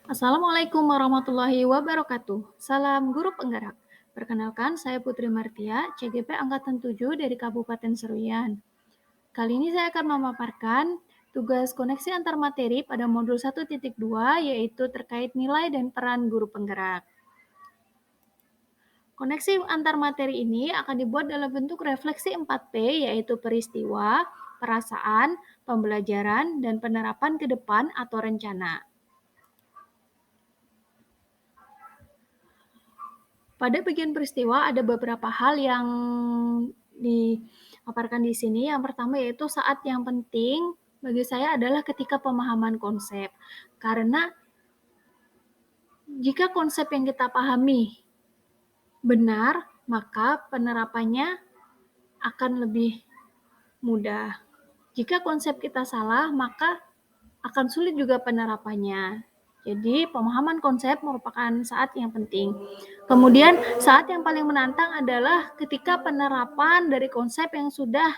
Assalamualaikum warahmatullahi wabarakatuh. Salam guru penggerak. Perkenalkan, saya Putri Martia, CGP Angkatan 7 dari Kabupaten Seruyan. Kali ini saya akan memaparkan tugas koneksi antar materi pada modul 1.2, yaitu terkait nilai dan peran guru penggerak. Koneksi antar materi ini akan dibuat dalam bentuk refleksi 4P, yaitu peristiwa, perasaan, pembelajaran, dan penerapan ke depan atau rencana. Pada bagian peristiwa ada beberapa hal yang dipaparkan di sini. Yang pertama yaitu saat yang penting bagi saya adalah ketika pemahaman konsep. Karena jika konsep yang kita pahami benar, maka penerapannya akan lebih mudah. Jika konsep kita salah, maka akan sulit juga penerapannya. Jadi, pemahaman konsep merupakan saat yang penting. Kemudian, saat yang paling menantang adalah ketika penerapan dari konsep yang sudah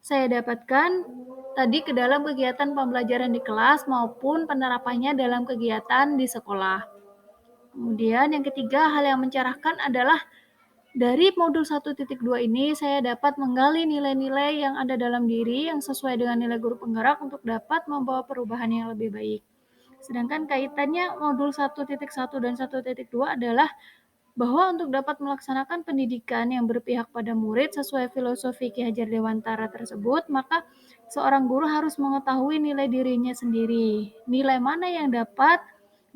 saya dapatkan tadi ke dalam kegiatan pembelajaran di kelas maupun penerapannya dalam kegiatan di sekolah. Kemudian, yang ketiga, hal yang mencerahkan adalah dari modul 1.2 ini, saya dapat menggali nilai-nilai yang ada dalam diri yang sesuai dengan nilai guru penggerak untuk dapat membawa perubahan yang lebih baik. Sedangkan kaitannya modul 1.1 dan 1.2 adalah bahwa untuk dapat melaksanakan pendidikan yang berpihak pada murid sesuai filosofi Ki Hajar Dewantara tersebut, maka seorang guru harus mengetahui nilai dirinya sendiri. Nilai mana yang dapat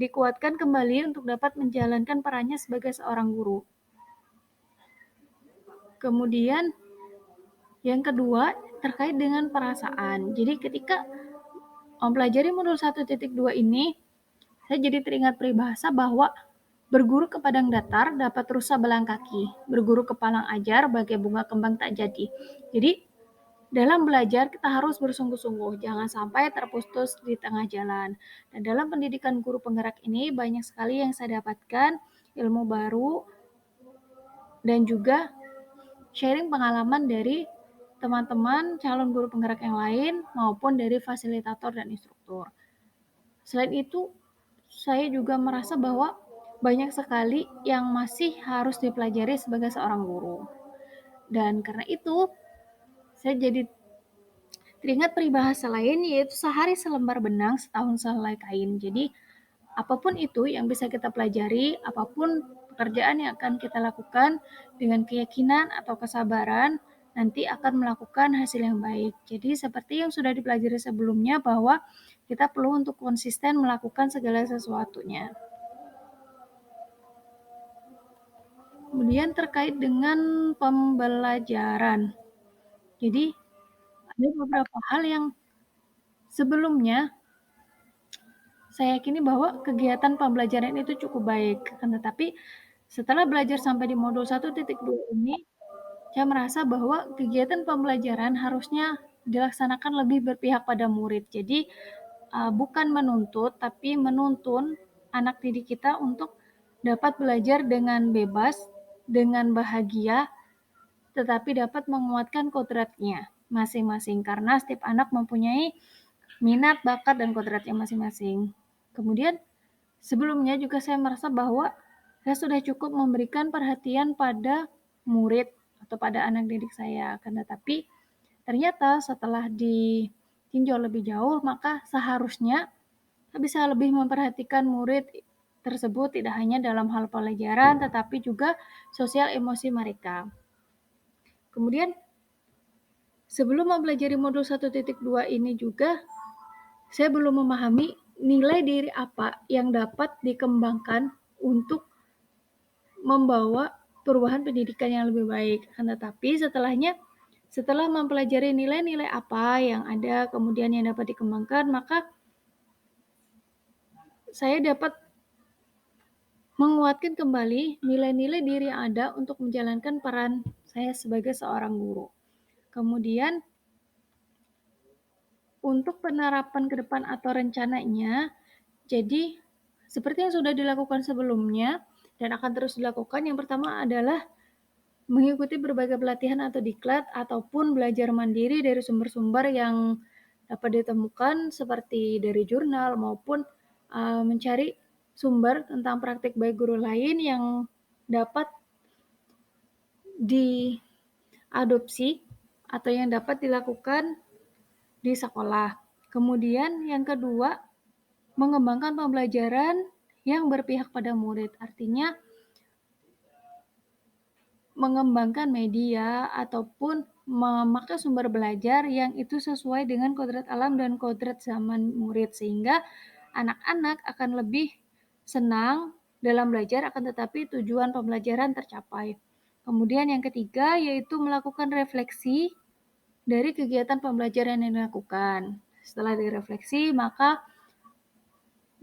dikuatkan kembali untuk dapat menjalankan perannya sebagai seorang guru. Kemudian yang kedua terkait dengan perasaan. Jadi ketika mempelajari modul 1.2 ini, saya jadi teringat peribahasa bahwa berguru ke padang datar dapat rusa belang kaki, berguru ke palang ajar bagai bunga kembang tak jadi. Jadi dalam belajar kita harus bersungguh-sungguh, jangan sampai terputus di tengah jalan. Dan dalam pendidikan guru penggerak ini banyak sekali yang saya dapatkan ilmu baru dan juga sharing pengalaman dari teman-teman calon guru penggerak yang lain maupun dari fasilitator dan instruktur. Selain itu, saya juga merasa bahwa banyak sekali yang masih harus dipelajari sebagai seorang guru. Dan karena itu, saya jadi teringat peribahasa lain yaitu sehari selembar benang, setahun sehelai kain. Jadi, apapun itu yang bisa kita pelajari, apapun pekerjaan yang akan kita lakukan dengan keyakinan atau kesabaran, nanti akan melakukan hasil yang baik. Jadi seperti yang sudah dipelajari sebelumnya bahwa kita perlu untuk konsisten melakukan segala sesuatunya. Kemudian terkait dengan pembelajaran. Jadi ada beberapa hal yang sebelumnya saya yakini bahwa kegiatan pembelajaran itu cukup baik. Tetapi setelah belajar sampai di modul 1.2 ini, saya merasa bahwa kegiatan pembelajaran harusnya dilaksanakan lebih berpihak pada murid. Jadi bukan menuntut, tapi menuntun anak didik kita untuk dapat belajar dengan bebas, dengan bahagia, tetapi dapat menguatkan kodratnya masing-masing. Karena setiap anak mempunyai minat, bakat, dan kodratnya masing-masing. Kemudian sebelumnya juga saya merasa bahwa saya sudah cukup memberikan perhatian pada murid atau pada anak didik saya. Tetapi ternyata setelah ditinjau lebih jauh, maka seharusnya saya bisa lebih memperhatikan murid tersebut tidak hanya dalam hal pelajaran, tetapi juga sosial emosi mereka. Kemudian sebelum mempelajari modul 1.2 ini juga, saya belum memahami nilai diri apa yang dapat dikembangkan untuk membawa perubahan pendidikan yang lebih baik. Tetapi setelah mempelajari nilai-nilai apa yang ada, kemudian yang dapat dikembangkan, maka saya dapat menguatkan kembali nilai-nilai diri yang ada untuk menjalankan peran saya sebagai seorang guru. Kemudian untuk penerapan ke depan atau rencananya, jadi seperti yang sudah dilakukan sebelumnya dan akan terus dilakukan, yang pertama adalah mengikuti berbagai pelatihan atau diklat ataupun belajar mandiri dari sumber-sumber yang dapat ditemukan seperti dari jurnal maupun mencari sumber tentang praktik baik guru lain yang dapat diadopsi atau yang dapat dilakukan di sekolah. Kemudian yang kedua, mengembangkan pembelajaran yang berpihak pada murid. Artinya mengembangkan media ataupun memakai sumber belajar yang itu sesuai dengan kodrat alam dan kodrat zaman murid, sehingga anak-anak akan lebih senang dalam belajar, akan tetapi tujuan pembelajaran tercapai. Kemudian yang ketiga yaitu melakukan refleksi dari kegiatan pembelajaran yang dilakukan. Setelah direfleksi, maka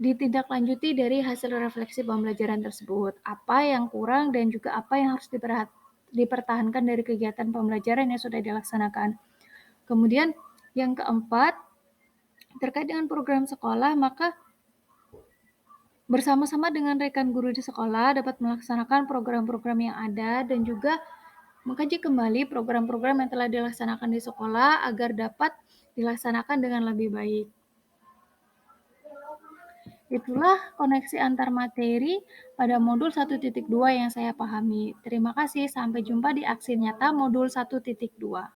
ditindaklanjuti dari hasil refleksi pembelajaran tersebut. Apa yang kurang dan juga apa yang harus dipertahankan dari kegiatan pembelajaran yang sudah dilaksanakan. Kemudian yang keempat, terkait dengan program sekolah, maka bersama-sama dengan rekan guru di sekolah dapat melaksanakan program-program yang ada dan juga mengkaji kembali program-program yang telah dilaksanakan di sekolah agar dapat dilaksanakan dengan lebih baik. Itulah koneksi antar materi pada modul 1.2 yang saya pahami. Terima kasih, sampai jumpa di aksi nyata modul 1.2.